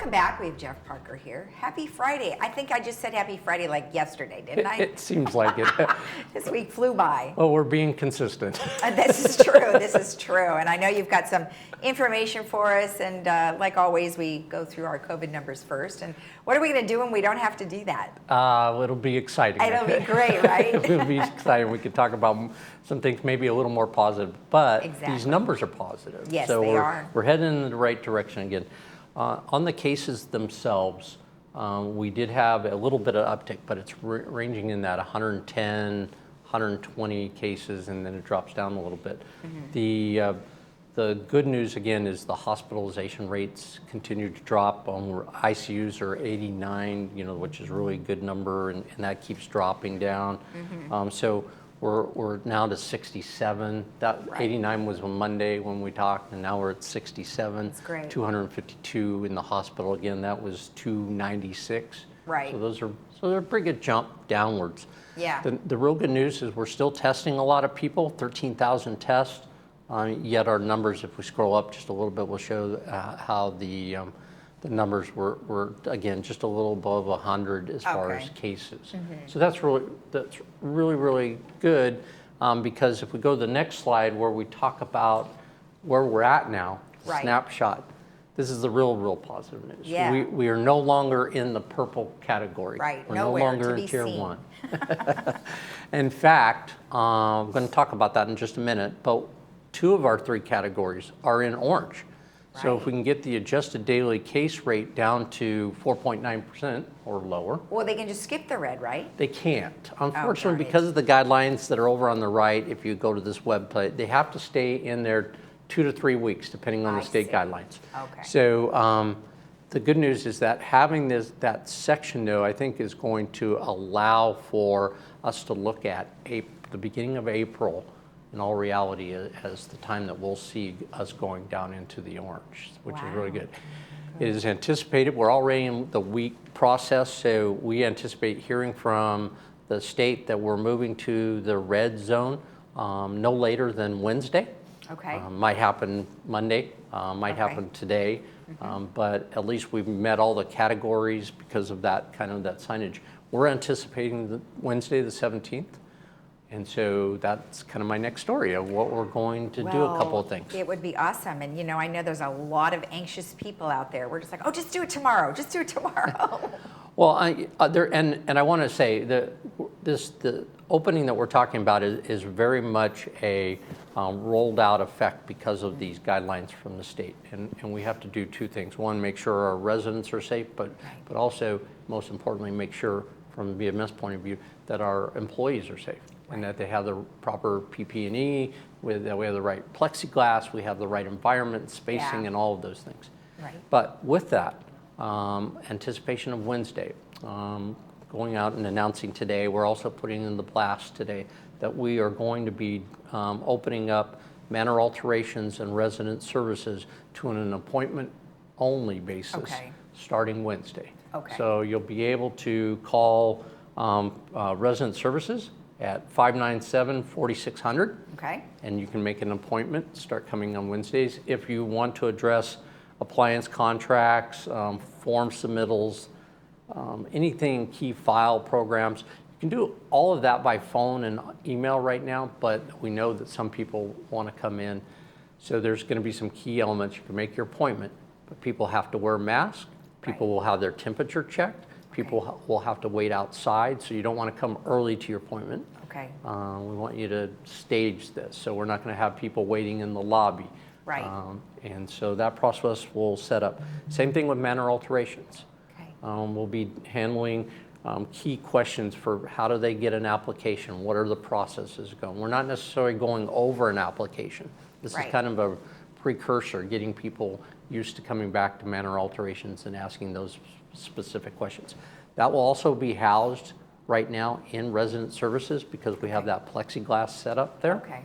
welcome back. We have Jeff Parker here. Happy Friday. I think I just said happy Friday like yesterday, didn't I? It seems like it. This week flew by. Well, we're being consistent. This is true. This is true. And I know you've got some information for us. And like always, we go through our COVID numbers first. And what are we going to do when we don't have to do that? It'll be exciting. It'll be great, right? It'll be exciting. We could talk about some things maybe a little more positive. But Exactly. these numbers are positive. Yes, so they are. We're heading in the right direction again. On the cases themselves, we did have a little bit of uptick, but it's ranging in that 110, 120 cases, and then it drops down a little bit. Mm-hmm. The good news again is the hospitalization rates continue to drop. ICUs are 89, which is really a good number, and that keeps dropping down. Mm-hmm. So we're now to 67. That right. 89 was on Monday when we talked, and now we're at 67. That's great. 252 in the hospital again. That was 296. Right. So they're a pretty good jump downwards. Yeah. The real good news is we're still testing a lot of people. 13,000 tests. Yet our numbers, if we scroll up just a little bit, will show how the numbers were again just a little above 100 as far as cases. Mm-hmm. So that's really good because if we go to the next slide where we talk about where we're at now, right. Snapshot. This is the real positive news. Yeah. We are no longer in the purple category. Right. We're Nowhere no longer to in tier seen. 1. In fact, I'm going to talk about that in just a minute, but 2 of our 3 categories are in orange. Right. So if we can get the adjusted daily case rate down to 4.9% or lower. Well, they can just skip the red, right? They can't. Unfortunately, because of the guidelines that are over on the right, if you go to this website, they have to stay in there 2 to 3 weeks, depending on the state guidelines. Okay. So the good news is that having that section, though, I think is going to allow for us to look at the beginning of April in all reality as the time that we'll see us going down into the orange, which is really good. It is anticipated, we're already in the week process, so we anticipate hearing from the state that we're moving to the red zone no later than Wednesday. Okay. Might happen Monday, might happen today, but at least we've met all the categories because of that that signage. We're anticipating Wednesday the 17th. And so that's kind of my next story of what we're going to do a couple of things. It would be awesome. And, I know there's a lot of anxious people out there. We're just like, just do it tomorrow. Just do it tomorrow. Well, I want to say that the opening that we're talking about is very much a rolled out effect because of these guidelines from the state. And we have to do 2 things. One, make sure our residents are safe, but also, most importantly, make sure from the VMS point of view that our employees are safe. And that they have the proper PPE, that we have the right plexiglass, we have the right environment, spacing, and all of those things. Right. But with that, anticipation of Wednesday, going out and announcing today, we're also putting in the blast today that we are going to be opening up manor alterations and resident services to an appointment-only basis starting Wednesday. Okay. So you'll be able to call resident services at 597-4600. Okay. And you can make an appointment, start coming on Wednesdays. If you want to address appliance contracts, form submittals, anything, key file programs, you can do all of that by phone and email right now, but we know that some people want to come in. So there's going to be some key elements. You can make your appointment, but people have to wear masks. People will have their temperature checked. People will have to wait outside, so you don't want to come early to your appointment. Okay. We want you to stage this, so we're not going to have people waiting in the lobby. Right. And so that process will set up. Same thing with manor alterations. Okay. We'll be handling key questions for how do they get an application, what are the processes going. We're not necessarily going over an application. This is kind of a precursor, getting people used to coming back to manor alterations and asking those specific questions. That will also be housed right now in resident services because we have that plexiglass set up there. Okay.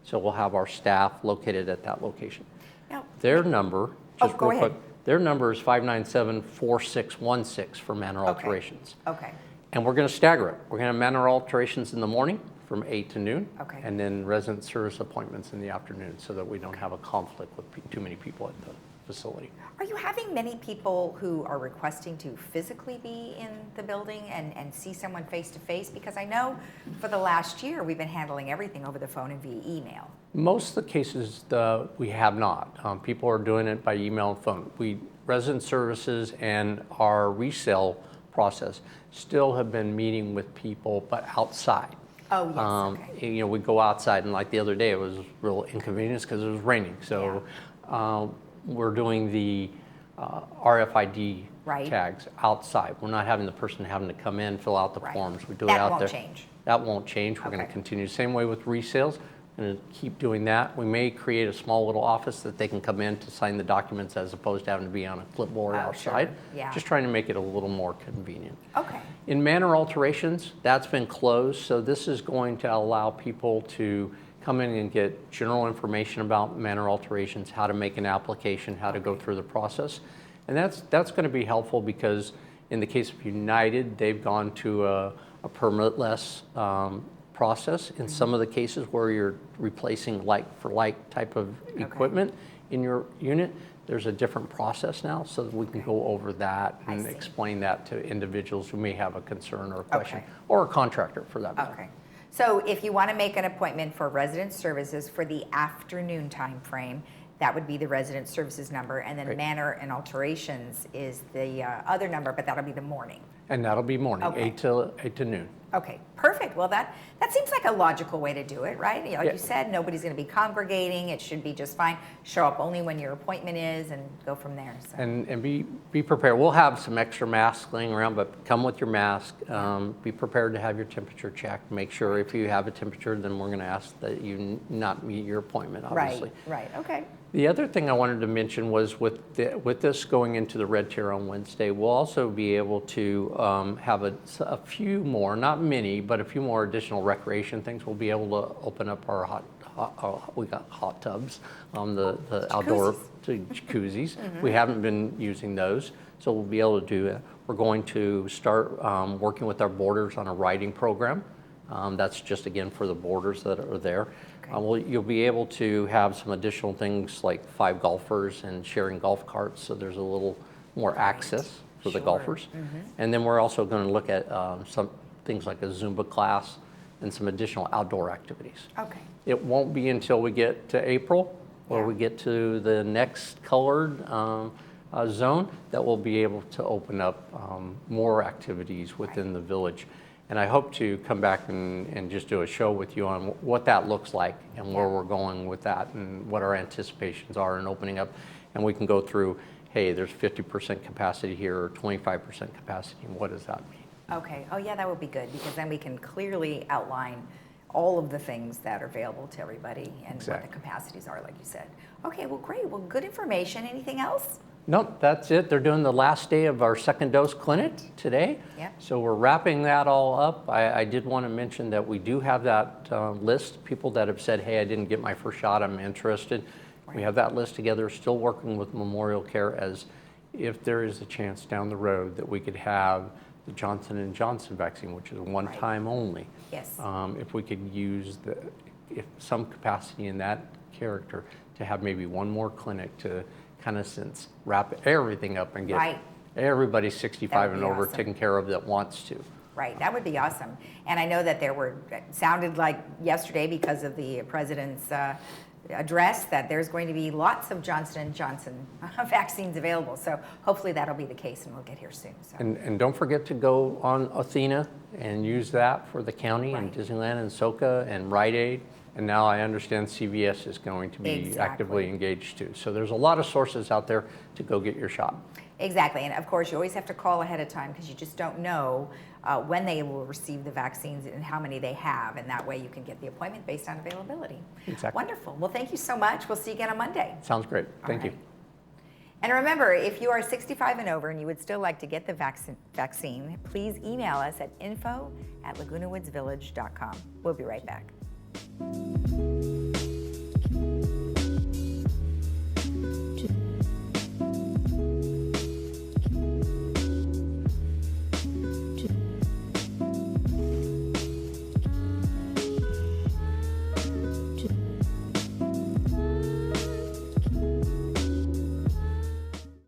So we'll have our staff located at that location. Now, their number, just real quick, their number is 597-4616 for manor alterations. Okay. And we're going to stagger it. We're going to have manor alterations in the morning from 8 to noon, and then resident service appointments in the afternoon so that we don't have a conflict with too many people at facility. Are you having many people who are requesting to physically be in the building and see someone face to face? Because I know for the last year we've been handling everything over the phone and via email. Most of the cases we have not. People are doing it by email and phone. Resident services and our resale process still have been meeting with people, but outside. Oh, yes, okay. You know, we go outside, and like the other day, it was real inconvenience because it was raining. So we're doing the RFID tags outside. We're not having the person having to come in, fill out the forms. We do it out there. That won't change. That won't change. We're going to continue. Same way with resales. We're going to keep doing that. We may create a small little office that they can come in to sign the documents as opposed to having to be on a clipboard outside. Sure. Yeah. Just trying to make it a little more convenient. Okay. In manor alterations, that's been closed, so this is going to allow people to come in and get general information about manor alterations, how to make an application, how to go through the process. And that's going to be helpful because in the case of United, they've gone to a permit-less process. In some of the cases where you're replacing like for like type of equipment in your unit, there's a different process now, so that we can go over that and explain that to individuals who may have a concern or a question, or a contractor for that matter. Okay. So if you want to make an appointment for resident services for the afternoon time frame, that would be the resident services number, and then manor and alterations is the other number, but that'll be the morning. And that'll be morning, 8 to noon. Okay, perfect. Well, that seems like a logical way to do it, right? Like you said, nobody's going to be congregating. It should be just fine. Show up only when your appointment is and go from there. So. And be prepared. We'll have some extra masks laying around, but come with your mask. Be prepared to have your temperature checked. Make sure if you have a temperature, then we're going to ask that you not meet your appointment, obviously. Right, okay. The other thing I wanted to mention was with this going into the Red Tier on Wednesday, we'll also be able to have a few more, not many, but a few more additional recreation things. We'll be able to open up our we got hot tubs, the outdoor jacuzzis. We haven't been using those, so we'll be able to do it. We're going to start working with our boarders on a riding program. That's just, again, for the boarders that are there. You'll be able to have some additional things like 5 golfers and sharing golf carts, so there's a little more access for the golfers. And then we're also going to look at some things like a Zumba class and some additional outdoor activities. Okay. It won't be until we get to April, where we get to the next colored zone, that we'll be able to open up more activities within the village. And I hope to come back and just do a show with you on what that looks like and where we're going with that and what our anticipations are in opening up. And we can go through, hey, there's 50% capacity here or 25% capacity, and what does that mean? Okay. Oh, yeah, that would be good, because then we can clearly outline all of the things that are available to everybody and what the capacities are, like you said. Okay, well, great. Well, good information. Anything else? Nope, that's it. They're doing the last day of our second dose clinic today. So we're wrapping that all up. I did want to mention that we do have that list, people that have said, hey, I didn't get my first shot, I'm interested. We have that list together, still working with Memorial Care, as if there is a chance down the road that we could have the Johnson & Johnson vaccine, which is one time only. Yes. If we could use some capacity in that character to have maybe one more clinic to kind of wrap everything up and get everybody 65 and over taken care of that wants to. Right, that would be awesome. And I know that sounded like yesterday, because of the president's address, that there's going to be lots of Johnson & Johnson vaccines available. So hopefully that'll be the case, and we'll get here soon. So. And don't forget to go on Athena and use that for the county and Disneyland and SoCa and Rite Aid. And now I understand CVS is going to be actively engaged too. So there's a lot of sources out there to go get your shot. Exactly. And of course, you always have to call ahead of time, because you just don't know when they will receive the vaccines and how many they have. And that way you can get the appointment based on availability. Exactly. Wonderful. Well, thank you so much. We'll see you again on Monday. Sounds great. Thank you. And remember, if you are 65 and over and you would still like to get the vaccine, please email us at info@lagunawoodsvillage.com. We'll be right back.